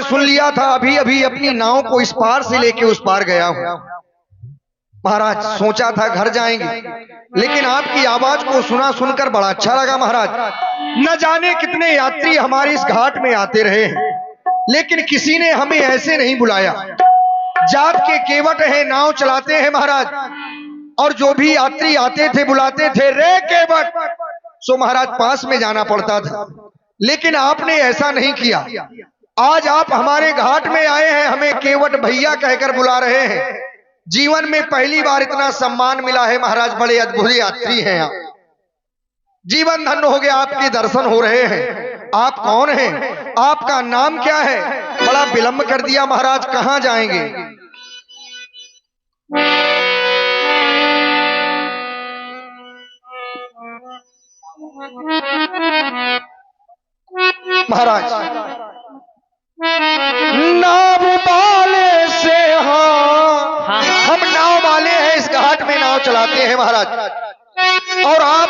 सुन लिया था, अभी अभी अपनी नाव को इस पार से लेके उस पार गया हूं। महाराज सोचा था घर जाएंगे, लेकिन आपकी आवाज को सुनकर बड़ा अच्छा लगा महाराज। न जाने कितने यात्री हमारे इस घाट में आते रहे हैं, लेकिन किसी ने हमें ऐसे नहीं बुलाया। जात के केवट हैं, नाव चलाते हैं महाराज, और जो भी यात्री आते थे बुलाते थे रे केवट, सो महाराज पास में जाना पड़ता था। लेकिन आपने ऐसा नहीं किया। आज आप हमारे घाट में आए हैं, हमें केवट भैया कहकर बुला रहे हैं। जीवन में पहली बार इतना सम्मान मिला है महाराज, बड़े अद्भुत यात्री हैं आप। जीवन धन्य हो गया, आपके दर्शन हो रहे हैं। आप कौन हैं? आपका नाम क्या है? बड़ा विलंब कर दिया महाराज, कहां जाएंगे? महाराज नाव वाले से, हाँ हम नाव वाले हैं, इस घाट में नाव चलाते हैं महाराज। और आप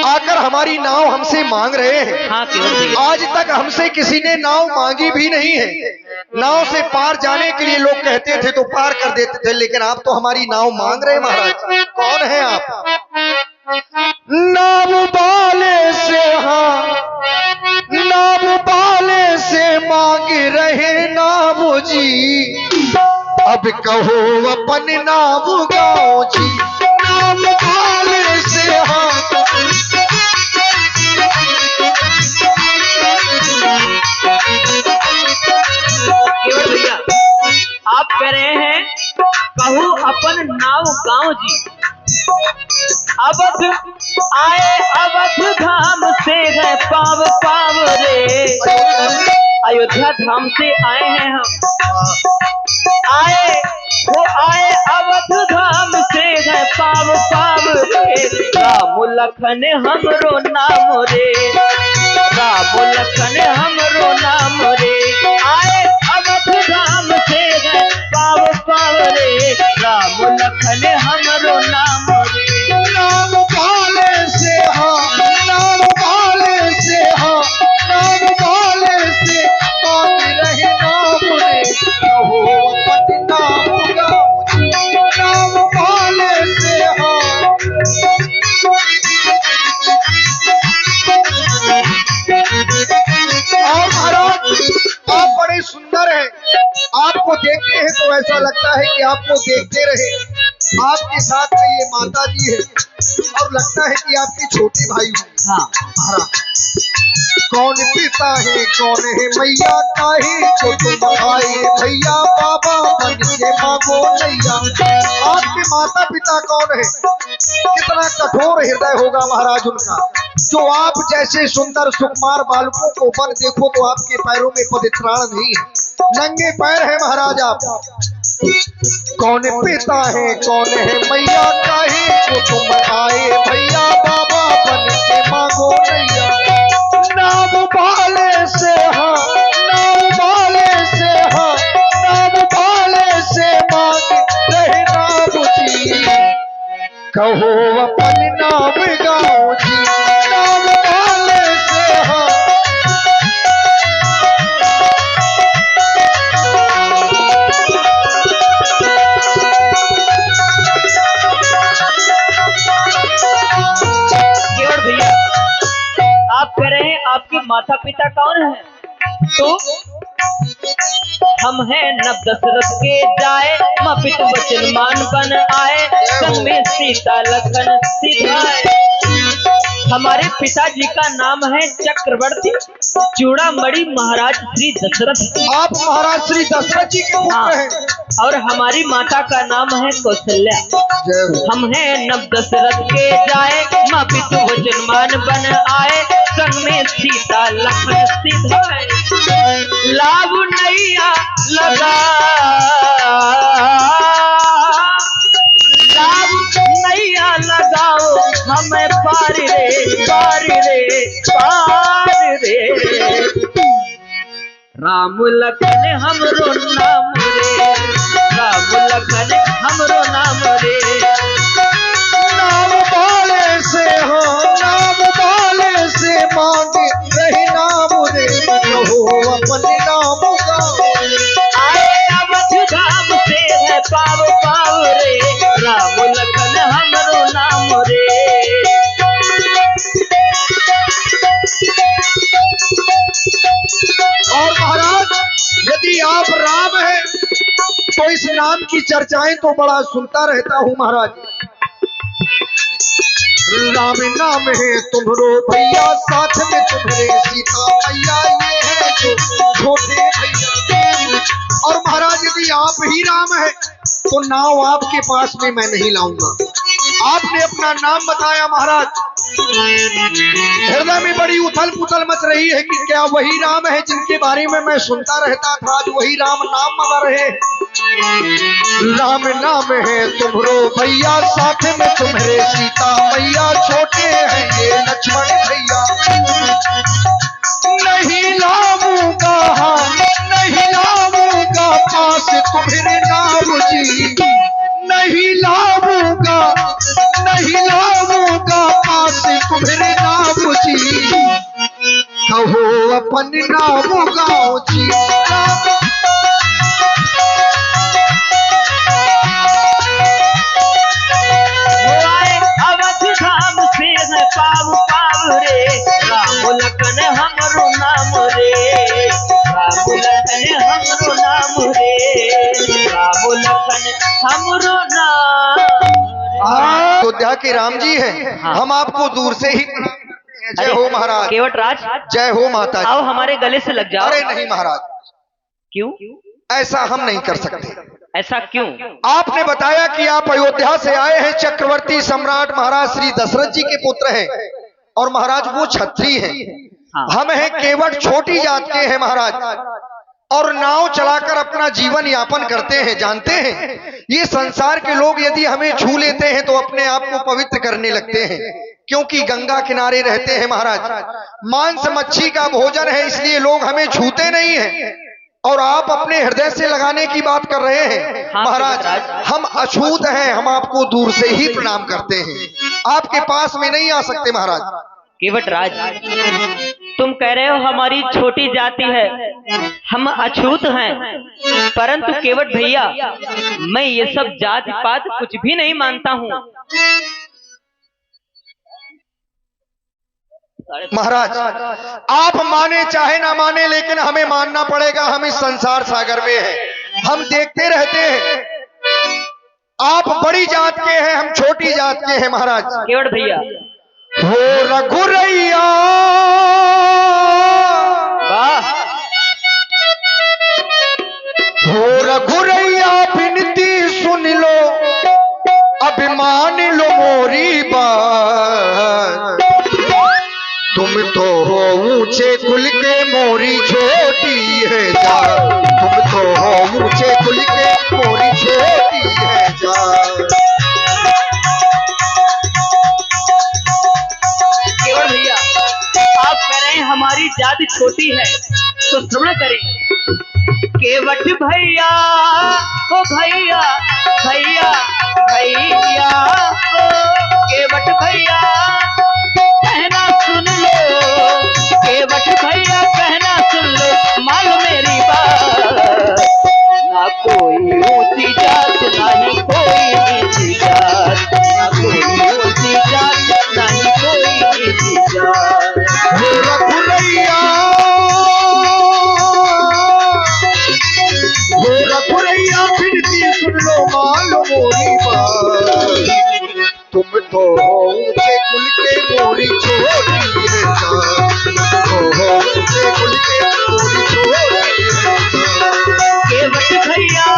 आकर हमारी नाव हमसे मांग रहे हैं। आज तक हमसे किसी ने नाव मांगी भी नहीं है। नाव से पार जाने के लिए लोग कहते थे तो पार कर देते थे, लेकिन आप तो हमारी नाव मांग रहे हैं महाराज। कौन है आप? नाव वाले से, हाँ नाव वाले से मांग रहे नाव जी, अब कहो अपन नाव गाँव जी। नाव वाले से, हाँ केवल भैया आप कह रहे हैं कहूँ अपन नाव गाँव जी। अवध आए अवध धाम से है पाव पाव रे, अयोध्या धाम से आए हैं हम। आए अवध धाम से है पाव पाव रे, राम लखन हमरो नाम रे, राम लखन हमरो नाम रे। आए अवध धाम से है पाव पाव रे, राम लखन हमरो नाम रे। नाम वाले से, हाँ नाम वाले से, हाँ नाम वाले से मांग रहे नाम रे, कहो अपन नाम गाँव जी। नाम वाले से, हाँ महाराज आप बड़े सुंदर हैं। आपको देखते हैं तो ऐसा लगता है कि आपको देखते रहे। आपके साथ में ये माता जी है, और लगता है कि आपके छोटे भाई हो। हाँ महाराज कौन पिता है कौन है मैया, काहे को तुम आए भैया, बाबा बन के मांगो नैया। आपके माता पिता कौन है? कितना कठोर हृदय होगा महाराज उनका, जो आप जैसे सुंदर सुकुमार बालकों को बन देखो तो आपके पैरों में पवित्राण नहीं है, नंगे पैर है महाराज आप। कौन पिता है कौन है मैया, काहे को तुम आए भैया, बाबा बन के मांगो नैया। नाम वाले से, हाँ नाम वाले से, हाँ नाम वाले से मांग रहे नाम जी, कहो अपन नाम गाँव जी। नाम वाले से, हाँ केवल भैया आप कह रहे हैं आपके माता पिता कौन है? तो हम हैं नव दशरथ के जाए, माँ पितु वचन मान बन आए, संग में सीता लखन सिधाए। हमारे पिताजी का नाम है चक्रवर्ती चूड़ामणि महाराज श्री दशरथ। आप महाराज श्री दशरथ जी के पुत्र हैं। और हमारी माता का नाम है कौशल्या। हम हैं नव दशरथ के जाए, माँ पितु वचन मान बन आए, संग में सीता लखन सिधाए। लाभ नैया लगा, लाभ नैया लगाओ हमें पार रे पार रे पार रे, राम लखन हमरो नाम रे, राम लखन हमरो नाम रे। नाम वाले से, हो नाम वाले से मांगे रहे नाम रे, कहो अपन नाम आप राम हैं तो इस नाम की चर्चाएं तो बड़ा सुनता रहता हूँ महाराज। राम नाम है तुम्हारो भैया, साथ में तुम्हारे सीता मैया, ये है जो छोटे भैया। और महाराज यदि आप ही राम है तो नाव आपके पास में मैं नहीं लाऊंगा। आपने अपना नाम बताया महाराज, हृदय में बड़ी उथल पुथल मच रही है कि क्या वही राम है जिनके बारे में मैं सुनता रहता था, आज वही राम नाम मगर है। राम नाम है तुम्हारो भैया, साथ में तुम्हारे सीता मैया, छोटे हैं ये लक्ष्मण भैया। नहीं लाऊंगा नहीं लाऊंगा पास तुम्हारे नाम जी, नहीं लाऊंगा पास तुम्हारे नाम जी, कहो अपन नाम गाँव जी। पाव पाव रे राम लखन हमरो नाम रे, राम लखन हमरो नाम रे, राम लखन हमरो नाम। अयोध्या के राम जी हैं। हाँ। हम आपको दूर से ही जय हो महाराज। केवट राज जय हो माता। आओ हमारे गले से लग जाओ। अरे नहीं महाराज, क्यों? ऐसा हम नहीं कर सकते। ऐसा क्यों? आपने बताया कि आप अयोध्या से आए हैं, चक्रवर्ती सम्राट महाराज श्री दशरथ जी के पुत्र हैं और महाराज वो क्षत्रिय हैं। हाँ। हम हैं केवट छोटी जात के हैं महाराज, और नाव चलाकर अपना जीवन यापन करते हैं। जानते हैं ये संसार के लोग यदि हमें छू लेते हैं तो अपने आप को पवित्र करने लगते हैं, क्योंकि गंगा किनारे रहते हैं महाराज। मांस मच्छी का भोजन है, इसलिए लोग हमें छूते नहीं हैं। और आप अपने हृदय से लगाने की बात कर रहे हैं। हाँ, महाराज हम अछूत हैं, हम आपको दूर से ही प्रणाम करते हैं, आपके पास में नहीं आ सकते महाराज। केवट राज तुम कह रहे हो हमारी छोटी जाति है, हम अछूत हैं, परंतु केवट भैया मैं ये सब जात पात कुछ भी नहीं मानता हूँ। महाराज आप माने चाहे ना माने, लेकिन हमें मानना पड़ेगा। हम इस संसार सागर में हैं, हम देखते रहते हैं। आप बड़ी जात के हैं, हम छोटी जात के हैं महाराज। केवट भैया हो रघुरैया, वाह, हो रघुरैया विनती सुन लो, अभिमान लो मोरी बात। तुम तो हो ऊंचे कुल के, मोरी छोटी है जात। तुम तो हो ऊंचे कुल के, मोरी छोटी है जात। केवट भैया आप कह रहे हैं हमारी जाति छोटी है, तो श्रवण करें। केवट भैया ओ भैया भैया भैया ओ केवट भैया कहना सुन लो, केवट भैया कहना सुन लो, मान मेरी बात। ना कोई ऊंची जात ना ही कोई नीची जात, ना कोई ऊंची जात ना ही कोई नीची जात। हो रघुरैया, हो रघुरैया विनती सुन लो, मान लो मोरी बात। तुम तो हो ऊंचे कुल के, मोरी छोटी है जात। हो ऊंचे कुल के, मोरी छोटी है जात। केवट भैया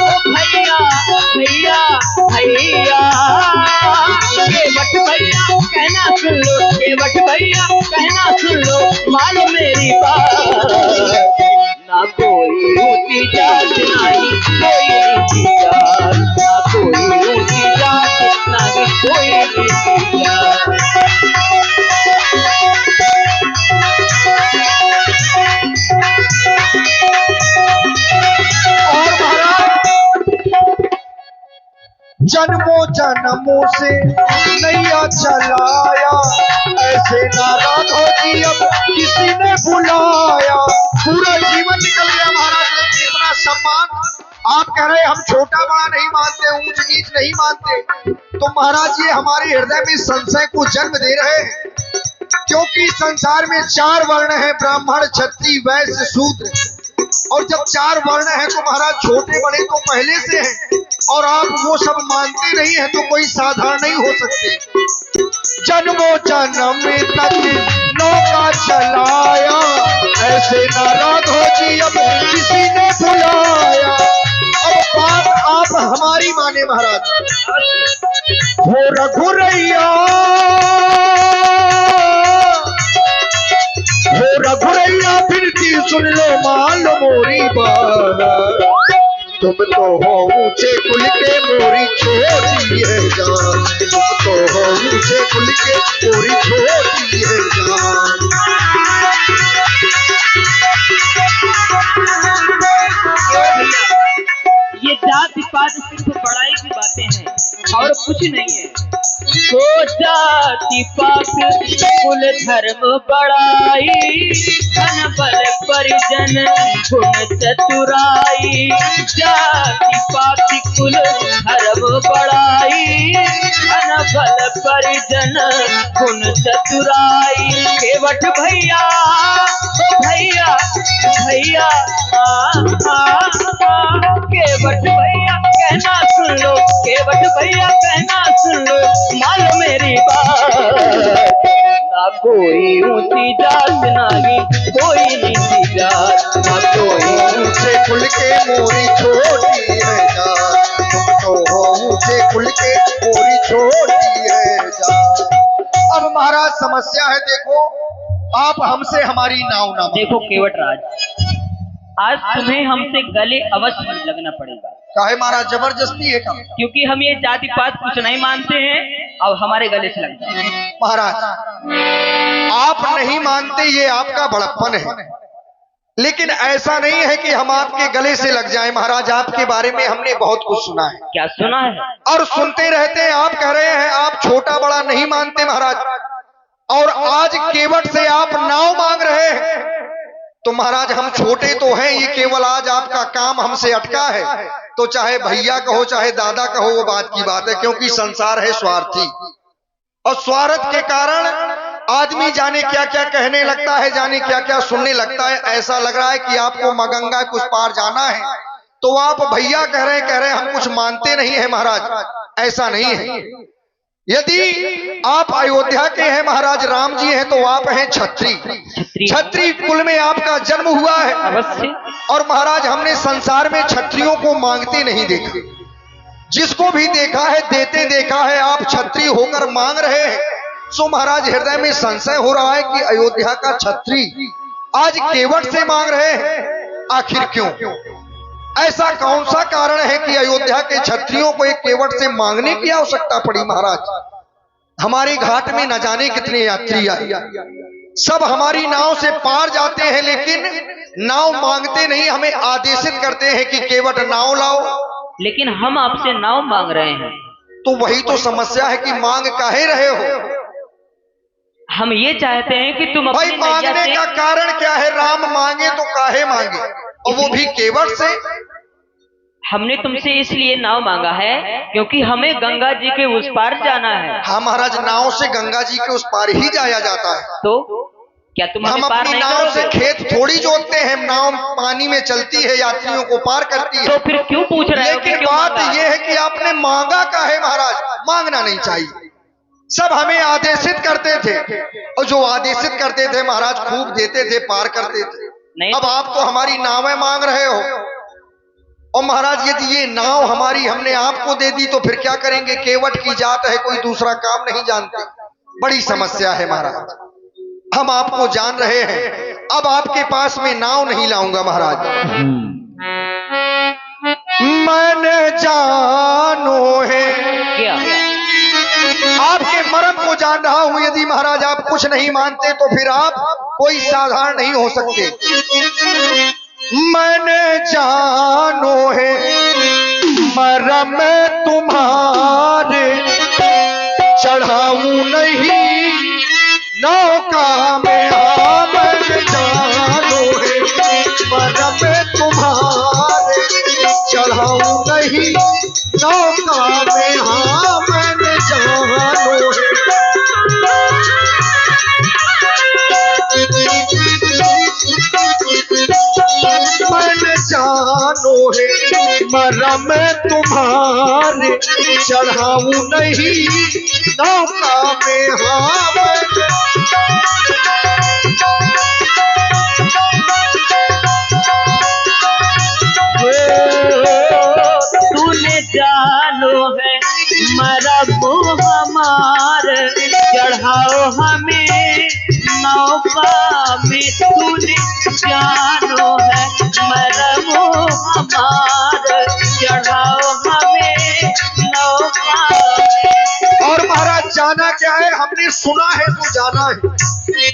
ओ भैया भैया भैया, केवट भैया कहना सुन लो, केवट भैया कहना सुन लो, मान मेरी बात। ना कोई ऊंची जात ना ही कोई नीची जात, ना कोई ऊंची जात ना ही कोई नीची जात। और महाराज जन्मों जन्मों से नैया चलाया, ऐसे नाराज होती अब किसी ने बुलाया। पूरा जीवन निकल गया महाराज, लेकिन इतना सम्मान। आप कह रहे हम छोटा बड़ा नहीं मानते, ऊंच नीच नहीं मानते, तो महाराज ये हमारे हृदय में संशय को जन्म दे रहे हैं। क्योंकि संसार में 4 वर्ण हैं, ब्राह्मण क्षत्रिय वैश्य शूद्र, और जब 4 वर्ण हैं तो महाराज छोटे बड़े तो पहले से हैं, और आप वो सब मानते नहीं है तो कोई साधारण नहीं हो सकते। जन्मों जन्म तक नौका चलाया, ऐसे न राघो जी अब किसी ने बुलाया। अब बात आप हमारी माने महाराज। हो रघुरैया, हो रघुरैया फिरती सुन लो मान लो मोरी बात। तुम तो हो ऊंचे कुल के मोरी छोटी है जान, तुम तो हो ऊंचे कुल के मोरी छोटी है जान। ये जाति पात सिर्फ बड़ाई की बातें हैं और कुछ नहीं है। तो जाति पात कुल धर्म बड़ाई, धन बल परिजन गुण चतुराई। जाति पात कुल धर्म बड़ाई, धन बल परिजन गुण चतुराई। केवट भैया भैया भैया केवट भैया कहना सुन लो, केवट भैया कहना सुन लो, मान लो मेरी बात। ना कोई ऊंची जात नहीं कोई नीची जात, ना कोई ऊंचे कुल के मोरी छोटी है जान, तुम तो हो ऊंचे कुल के मोरी छोटी है जान। अब महाराज समस्या है, देखो आप हमसे हमारी नाव ना। देखो केवट राज, आज तुम्हें हमसे गले अवश्य लगना पड़ेगा। काहे महाराज, जबरदस्ती है काम? क्योंकि हम ये जाति पात कुछ नहीं मानते हैं और हमारे गले से लग जाए। महाराज आप नहीं मानते ये आपका बड़प्पन है, लेकिन ऐसा नहीं है कि हम आपके गले से लग जाएं। महाराज आपके बारे में हमने बहुत कुछ सुना है। क्या सुना है? और सुनते रहते हैं। आप कह रहे हैं आप छोटा बड़ा नहीं मानते महाराज, और आज केवट से आप नाव मांग रहे हैं। तो महाराज हम छोटे तो हैं, ये केवल आज आपका काम हमसे अटका है, तो चाहे भैया कहो चाहे दादा कहो वो बात की बात है, क्योंकि संसार है स्वार्थी, और स्वार्थ के कारण आदमी जाने क्या क्या कहने लगता है, जाने क्या क्या सुनने लगता है। ऐसा लग रहा है कि आपको मगंगा कुछ पार जाना है तो आप भैया कह रहे हैं हम कुछ मानते नहीं है। महाराज ऐसा नहीं है। यदि आप अयोध्या के हैं महाराज, राम जी हैं, तो आप हैं छत्री। छत्री कुल में आपका जन्म हुआ है। और महाराज हमने संसार में छत्रियों को मांगते नहीं देखा, जिसको भी देखा है देते देखा है। आप छत्री होकर मांग रहे हैं, सो महाराज हृदय में संशय हो रहा है कि अयोध्या का छत्री आज केवट से मांग रहे हैं। आखिर क्यों? ऐसा कौन सा कारण है कि अयोध्या के क्षत्रियों को एक केवट से मांगने की आवश्यकता पड़ी? महाराज हमारे घाट में न जाने कितने यात्री आए, सब हमारी नाव से पार जाते हैं, लेकिन नाव मांगते नहीं, हमें आदेशित करते हैं कि केवट नाव लाओ। लेकिन हम आपसे नाव मांग रहे हैं। तो वही तो समस्या है कि मांग काहे रहे हो? हम ये चाहते हैं कि तुम भाई मांगने का कारण क्या है? राम मांगे तो काहे मांगे, और वो भी केवट से? हमने तुमसे इसलिए नाव मांगा है क्योंकि हमें गंगा जी के उस पार जाना है। हाँ महाराज, नाव से गंगा जी के उस पार ही जाया जाता है। तो क्या तुम हम अपनी नाव से खेत थोड़ी जोतते हैं, नाव पानी में चलती है, यात्रियों को पार करती है। तो फिर क्यों पूछ रहे हो? लेकिन बात यह है कि आपने मांगा काहे? महाराज मांगना नहीं चाहिए। सब हमें आदेशित करते थे, और जो आदेशित करते थे महाराज खूब देते थे, पार करते थे। अब आप तो हमारी नावें मांग रहे हो, और महाराज यदि ये नाव हमारी हमने आपको दे दी तो फिर क्या करेंगे? केवट की जात है, कोई दूसरा काम नहीं जानते। बड़ी समस्या है महाराज। हम आपको जान रहे हैं, अब आपके पास में नाव नहीं लाऊंगा महाराज। मैंने जानो है क्या? आपके मर्म को जान रहा हूं। यदि महाराज आप कुछ नहीं मानते तो फिर आप कोई साधारण नहीं हो सकते। मैंने जानो है मर्म तुम्हारे, चढ़ाऊं नहीं नौका में। हाँ मैंने जानो है मर्म तुम्हारे, चढ़ाऊं नहीं नौका में। हाँ मैंने जानो है। मैंने रम तुम्हारे चढ़ाऊं नहीं नौका में हाँ तूने जानो है मरब हमार चढ़ाओ हमें नौका में तूने जानो है मरब हमार चढ़ाओ हमें नौका में। और महाराज जाना क्या है, हमने सुना है तो जाना है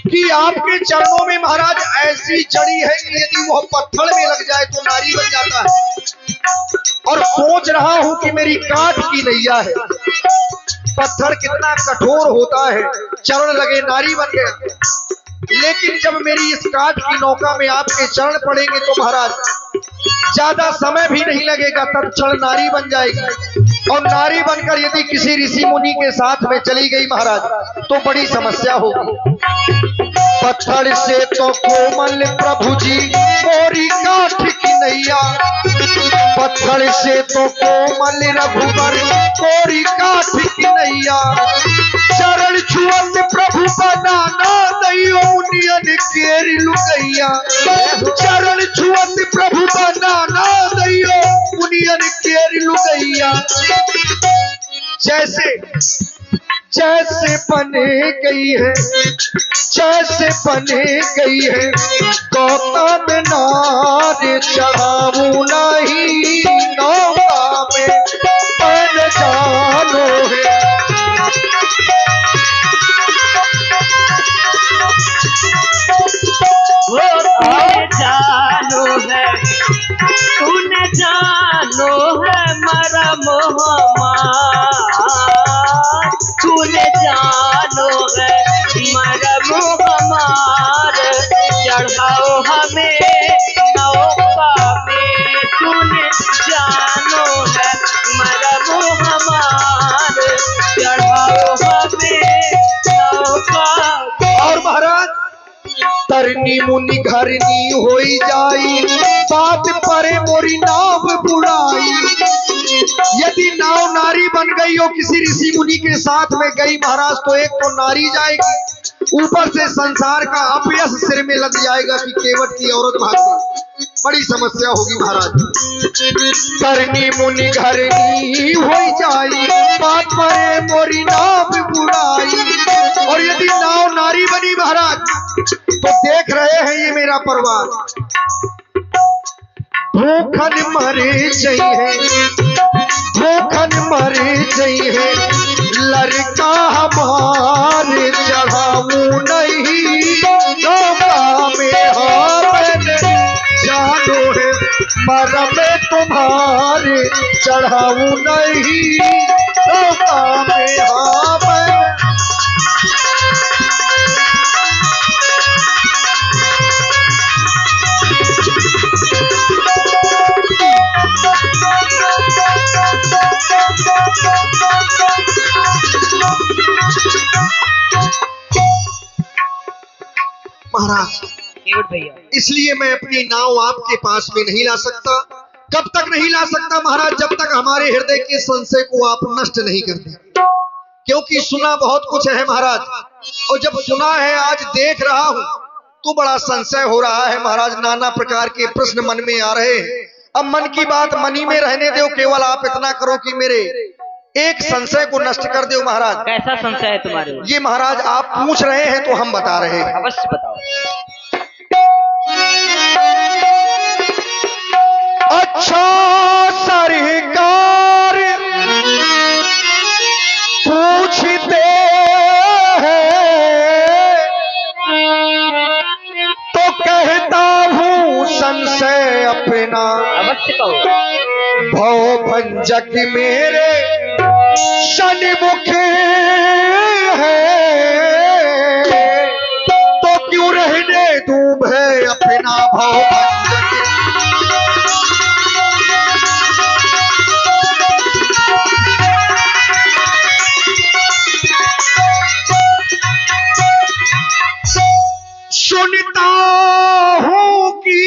कि आपके चरणों में महाराज ऐसी जड़ी है कि यदि वो पत्थर में लग जाए तो नारी बन जाता है। और सोच रहा हूं कि मेरी काठ की नैया है, पत्थर कितना कठोर होता है, चरण लगे नारी बन गया। लेकिन जब मेरी इस काठ की नौका में आपके चरण पड़ेंगे तो महाराज ज्यादा समय भी नहीं लगेगा, तत्क्षण नारी बन जाएगी। और नारी बनकर यदि किसी ऋषि मुनि के साथ में चली गई महाराज तो बड़ी समस्या होगी। पत्थर से तो कोमल प्रभु जी मोरी काठ की नैया, पत्थर से तो कोमल रघुबर मोरी काठ की नैया, चरण छुअत प्रभु बनाना दैयो मुनियन केरी लुकैया, चरण छुअत प्रभु बनाना दैयो मुनियन केरी लुकैया। जैसे जैसे बने गई है, जैसे बने गई है गौतम नारे चढ़ाऊं नहीं नौका में बन जानो है। तूने जानो है मरम हमार, तूने जानो है मरम हमार चढ़ाओ हमें नौका में, तूने जानो है मरम हमार चढ़ाओ हमें नौका। और महाराज तरनी मुनि घरनी होई जाई, बात परे मोरी नाव बुड़ाई। यदि नाव नारी बन गई हो किसी ऋषि मुनि के साथ में गई महाराज तो एक तो नारी जाएगी, ऊपर से संसार का अपयश सिर में लग जाएगा कि केवट की औरत भाग गई, बड़ी समस्या होगी महाराज। तरनी मुनि घरनी होई जाई, बात परे मोरी नाव बुड़ाई। और यदि नाव नारी बनी महाराज तो देख रहे हैं ये मेरा परिवार भूखन मरे चाहिए, भूखन मरे चाहिए, लड़का हमारे चढ़ाऊं नहीं नौका में हाथ जानो है मरम तुम्हारे चढ़ाऊं नहीं नौका में हाथ। महाराज भैया इसलिए मैं अपनी नाव आपके पास में नहीं ला सकता। कब तक नहीं ला सकता महाराज? जब तक हमारे हृदय के संशय को आप नष्ट नहीं करते, क्योंकि सुना बहुत कुछ है महाराज, और जब सुना है आज देख रहा हूं तो बड़ा संशय हो रहा है महाराज। नाना प्रकार के प्रश्न मन में आ रहे हैं। अब मन की बात मन ही में रहने दो, केवल आप इतना करो कि मेरे एक संशय को नष्ट कर दो महाराज। कैसा संशय है तुम्हारे? ये महाराज आप पूछ रहे हैं तो हम बता रहे हैं। अवश्य बताओ। अच्छा सरकार पूछते हैं तो कहता हूँ संशय अपना, अवश्य कहो। भवभंजक मेरे सन्मुख है तो क्यों रहने दूं भय अपना भवभंजक। सुनता हूं कि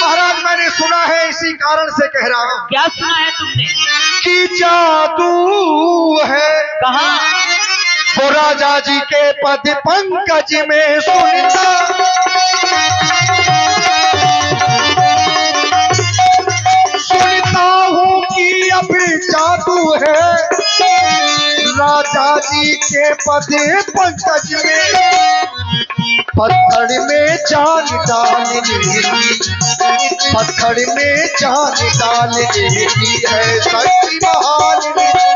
महाराज मैंने सुना है इस इसी कारण से कह रहा हूं क्या सुना है तुमने? कि जादू है कहा? वो राजा जी के पद पंकज में सुनता हूँ कि अभी जादू है राजा जी के पद पंकज में। पत्थर में जान डाल देती, पत्थर में जान डाल देती है सच्ची महान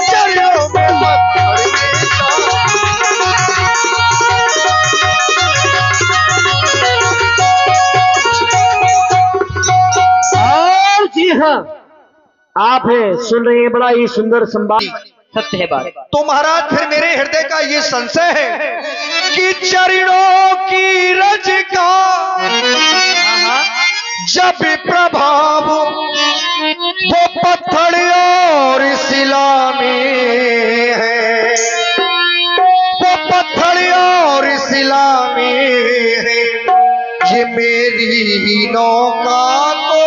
चरणों में पत्थर में और जी हाँ, आप है सुन रहे हैं बड़ा ही सुंदर संवाद। सत्य है बात। तो महाराज फिर मेरे हृदय का ये संशय है कि चरणों की रज का जब प्रभाव वो पत्थर और शिला में है, वो पत्थर और शिला में है, ये मेरी नौका तो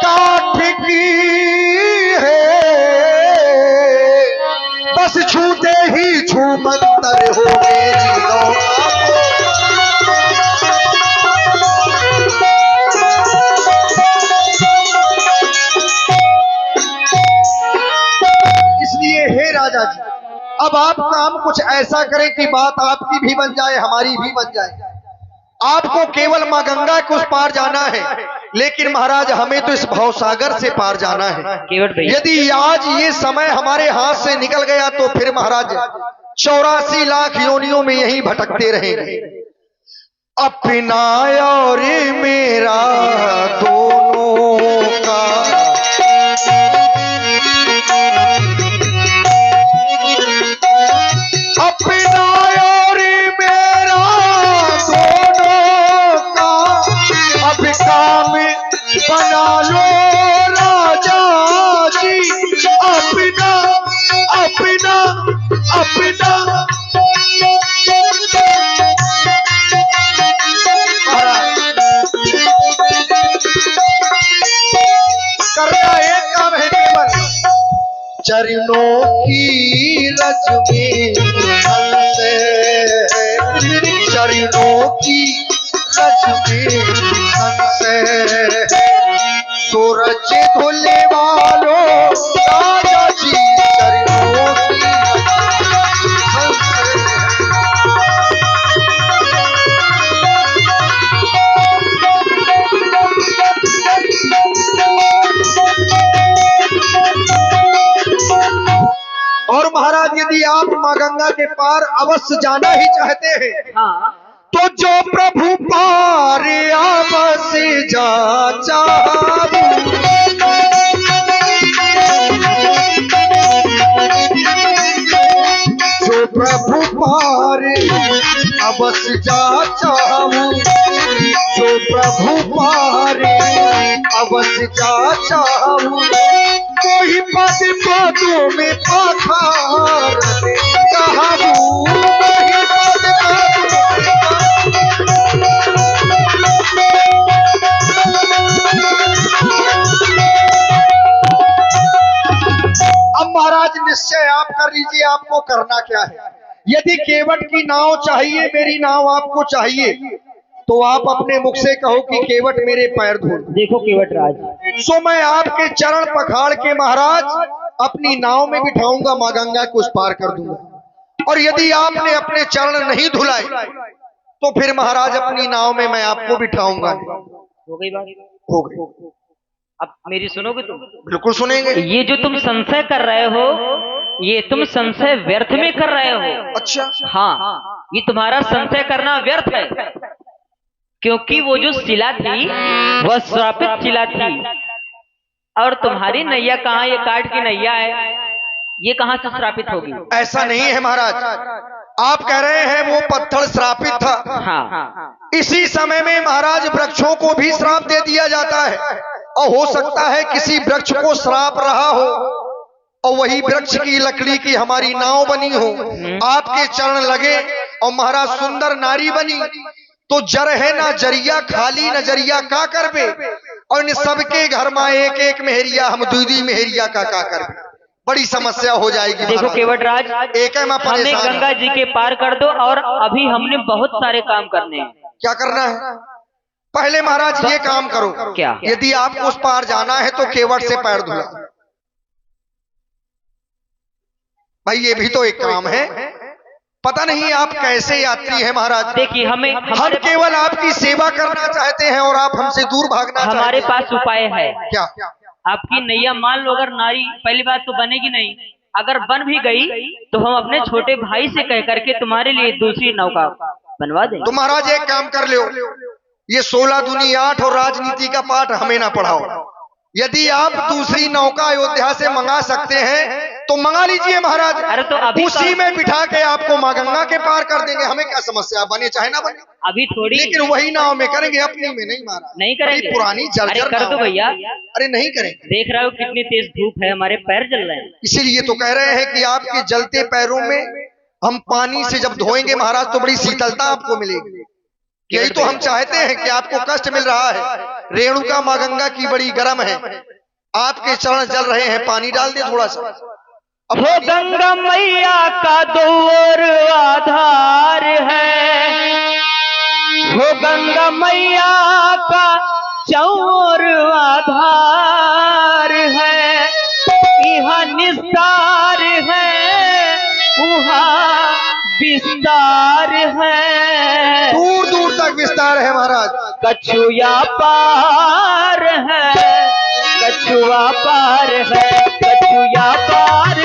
काठ की है, बस छूते ही छूमंतर हो मेरी नौका को। इसलिए हे राजा जी, अब आप काम कुछ ऐसा करें कि बात आपकी भी बन जाए हमारी भी बन जाए। आपको केवल मां गंगा के उस पार जाना है, लेकिन महाराज हमें तो इस भवसागर से पार जाना है। केवट भैया, यदि आज ये समय हमारे हाथ से निकल गया तो फिर महाराज 84 लाख योनियों में यहीं भटकते रहेंगे। अपना और मेरा दोनों का अपना और मेरा दोनों का अब काम बना लो राजा जी, अपना अपना अपना। करना एक काम है केवल चरणों की रज में हंसे, चरणों की रज में हंसे, सूरज धुले वालों राजा जी चरणों की हंसे। और महाराज यदि आप मां गंगा के पार अवश्य जाना ही चाहते हैं, हाँ, तो जो प्रभु पार अवश्य जा चाहूं, जो प्रभु पार अवश्य जा चाहूं, जो प्रभु पार अवश्य जा चाहूं, कोई पद पदों में पखार कहूं, कोई पद अब महाराज निश्चय आप कर लीजिए आपको करना क्या है। यदि केवट की नाव चाहिए, मेरी नाव आपको चाहिए, तो आप अपने मुख से कहो कि केवट मेरे पैर धो। देखो केवट राज, सो मैं आपके चरण पखाड़ के महाराज अपनी नाव में बिठाऊंगा, मां गंगा को उस पार कर दूंगा। और यदि आपने अपने चरण नहीं धुलाए तो फिर महाराज अपनी नाव में मैं आपको बिठाऊंगा। हो गई बात? हो गई। अब मेरी सुनोगे तुम? बिल्कुल सुनेंगे। ये जो तुम संशय कर रहे हो, ये तुम संशय व्यर्थ में कर रहे हो। अच्छा, हाँ, ये तुम्हारा संशय करना व्यर्थ है, क्योंकि वो जो शिला थी वह श्रापित शिला थी, और तुम्हारी नैया कहाँ, ये काट की नैया है, ये कहाँ से श्रापित होगी? ऐसा नहीं है महाराज, आप कह रहे हैं वो पत्थर श्रापित था। हाँ, इसी समय में महाराज वृक्षों को भी श्राप दे दिया जाता है, और हो सकता है किसी वृक्ष को श्राप रहा हो और वही वृक्ष की लकड़ी की हमारी नाव बनी हो, आपके चरण लगे और महाराज सुंदर नारी बनी, तो जर है ना जरिया खाली नजरिया का करबे, और इन सबके घर में एक एक मेहरिया, हम दूधी मेहरिया का कर, बड़ी समस्या हो जाएगी। देखो महाराज, केवटराज, एक है मैं हमें परेशान गंगा हूं। जी के पार कर दो, और अभी हमने बहुत सारे काम करने हैं। क्या करना है? पहले महाराज ये काम करो, क्या? यदि आपको उस पार जाना है तो केवट से पैर धुला। भाई ये भी तो एक काम है। पता नहीं आप कैसे यात्री हैं महाराज। देखिए, हमें हम केवल आपकी सेवा करना चाहते हैं और आप हमसे दूर भागना चाहते हैं। हमारे पास उपाय है। क्या? आपकी नैया मान लो, अगर नारी, पहली बात तो बनेगी नहीं, अगर बन भी गई तो हम अपने छोटे भाई से कह करके तुम्हारे लिए दूसरी नौका बनवा देंगे। तो महाराज एक काम कर लो, ये 16 दूनी 8 और राजनीति का पाठ हमें ना पढ़ाओ। यदि आप दूसरी नौका अयोध्या से मंगा सकते हैं तो मंगा लीजिए महाराज। अरे तो अभी उसी में बिठा के आपको माँ गंगा के पार कर देंगे। हमें क्या समस्या, बने चाहे ना बने, अभी थोड़ी, लेकिन वही नाव में करेंगे, अपनी में नहीं महाराज। नहीं करेंगे। बड़ी पुरानी अरे जर्जर कर दो नाव है। भैया, अरे नहीं करेंगे। देख रहे हो कितनी तेज धूप है, हमारे पैर जल रहे हैं। इसीलिए तो कह रहे हैं कि आपके जलते पैरों में हम पानी से जब धोएंगे महाराज तो बड़ी शीतलता आपको मिलेगी। यही तो हम चाहते हैं कि आपको कष्ट मिल रहा है। रेणुका माँ गंगा की बड़ी गर्म है, आपके चरण जल रहे हैं, पानी डाल दे थोड़ा सा। हो गंगा मैया का दौर आधार है, हो गंगा मैया का चौर आधार है। यहाँ निस्तार है, वहाँ विस्तार है, दूर दूर तक विस्तार है महाराज। कछुआ पार है, कछुआ पार है, कछुआ पार